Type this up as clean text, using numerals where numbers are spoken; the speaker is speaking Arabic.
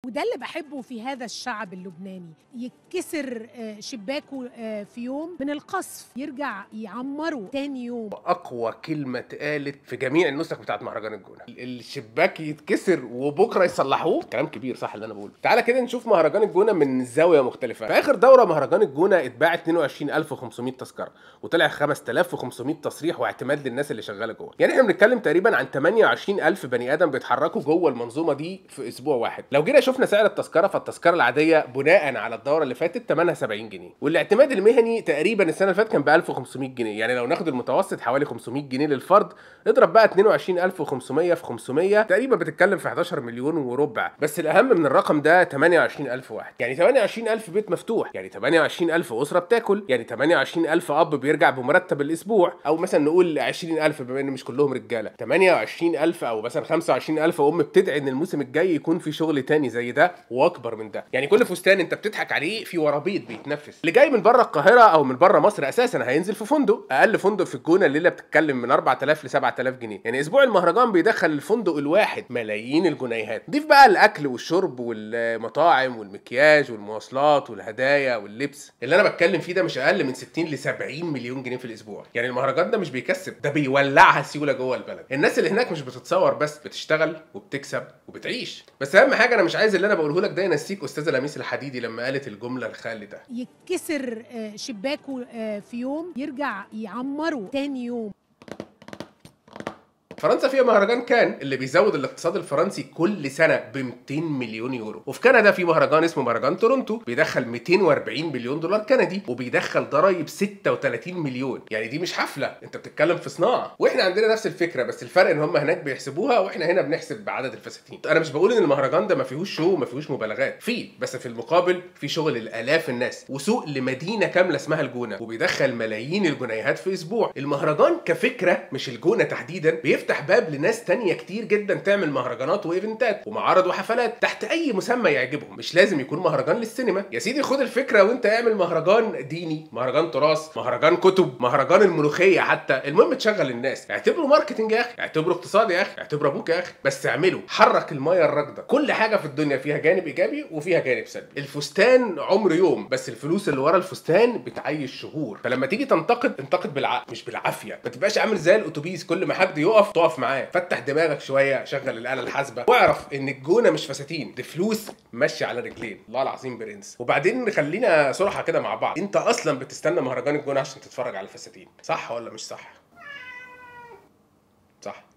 وده اللي بحبه في هذا الشعب اللبناني، يتكسر شباكه في يوم من القصف يرجع يعمره تاني يوم. اقوى كلمه اتقالت في جميع النسخ بتاعت مهرجان الجونه، الشباك يتكسر وبكره يصلحوه. كلام كبير صح اللي انا بقوله. تعالى كده نشوف مهرجان الجونه من زاويه مختلفه. في اخر دوره مهرجان الجونه اتباع 22500 تذكره، وطلع 5500 تصريح واعتماد للناس اللي شغاله جوه. يعني احنا بنتكلم تقريبا عن 28000 بني ادم بيتحركوا جوه المنظومه دي في اسبوع واحد. لو جينا شفنا سعر التذكره، فالتذكره العاديه بناء على الدوره اللي فاتت ثمنها 70 جنيه، والاعتماد المهني تقريبا السنه اللي فاتت كان ب 1500 جنيه. يعني لو ناخد المتوسط حوالي 500 جنيه للفرد، اضرب بقى 22500 في 500 تقريبا بتتكلم في 11 مليون وربع. بس الاهم من الرقم ده 28000 واحد، يعني 28000 بيت مفتوح، يعني 28000 اسره بتاكل، يعني 28000 اب بيرجع بمرتب الاسبوع، او مثلا نقول 20000 بما ان مش كلهم رجاله، 28000 او مثلا 25000 ام بتدعي ان الموسم الجاي يكون في شغل تاني زي ده واكبر من ده. يعني كل فستان انت بتضحك عليه في ورابيط بيتنفس. اللي جاي من بره القاهره او من بره مصر اساسا هينزل في فندق، اقل فندق في الجونه الليله بتتكلم من 4000 ل 7000 جنيه. يعني اسبوع المهرجان بيدخل الفندق الواحد ملايين الجنيهات. ضيف بقى الاكل والشرب والمطاعم والمكياج والمواصلات والهدايا واللبس. اللي انا بتكلم فيه ده مش اقل من 60 ل 70 مليون جنيه في الاسبوع. يعني المهرجان ده مش بيكسب، ده بيولعها سيوله جوه البلد. الناس اللي هناك مش بتتصور بس، بتشتغل وبتكسب وبتعيش. بس اهم حاجه انا مش عايز اللي انا بقوله لك ده ينسيك استاذه لميس الحديدي لما قالت الجمله الخالده: يتكسر شباكه في يوم يرجع يعمره تاني يوم. فرنسا فيها مهرجان كان اللي بيزود الاقتصاد الفرنسي كل سنه ب 200 مليون يورو. وفي كندا في مهرجان اسمه مهرجان تورونتو بيدخل 240 مليون دولار كندي، وبيدخل ضرايب 36 مليون. يعني دي مش حفله، انت بتتكلم في صناعه. واحنا عندنا نفس الفكره، بس الفرق ان هم هناك بيحسبوها واحنا هنا بنحسب بعدد الفساتين. انا مش بقول ان المهرجان ده ما فيهوش شو وما فيهوش مبالغات، فيه، بس في المقابل في شغل الالاف الناس وسوق لمدينه كامله اسمها الجونه، وبيدخل ملايين الجنيهات في اسبوع. المهرجان كفكره، مش الجونه تحديدا، بيفتح باب لناس تانية كتير جدا تعمل مهرجانات وايفنتات ومعارض وحفلات تحت اي مسمى يعجبهم. مش لازم يكون مهرجان للسينما يا سيدي، خد الفكره وانت اعمل مهرجان ديني، مهرجان تراث، مهرجان كتب، مهرجان الملوخيه حتى. المهم تشغل الناس. اعتبره ماركتنج يا اخي، اعتبره اقتصاد يا اخي، اعتبره ابوك يا اخي، بس اعمله. حرك الميه الراكده. كل حاجه في الدنيا فيها جانب ايجابي وفيها جانب سلبي. الفستان عمر يوم، بس الفلوس اللي ورا الفستان بتعيش شهور. فلما تيجي تنتقد، انتقد بالعقل مش بالعافيه. ما تبقاش عامل زي الاتوبيس كل ما حد يقف تقف معاه. فتح دماغك شويه، شغل الاله الحاسبه، واعرف ان الجونه مش فساتين، دي فلوس ماشيه على رجلين. الله العظيم برنس. وبعدين خلينا صراحه كده مع بعض، انت اصلا بتستنى مهرجان الجونه عشان تتفرج على الفساتين، صح ولا مش صح؟ صح.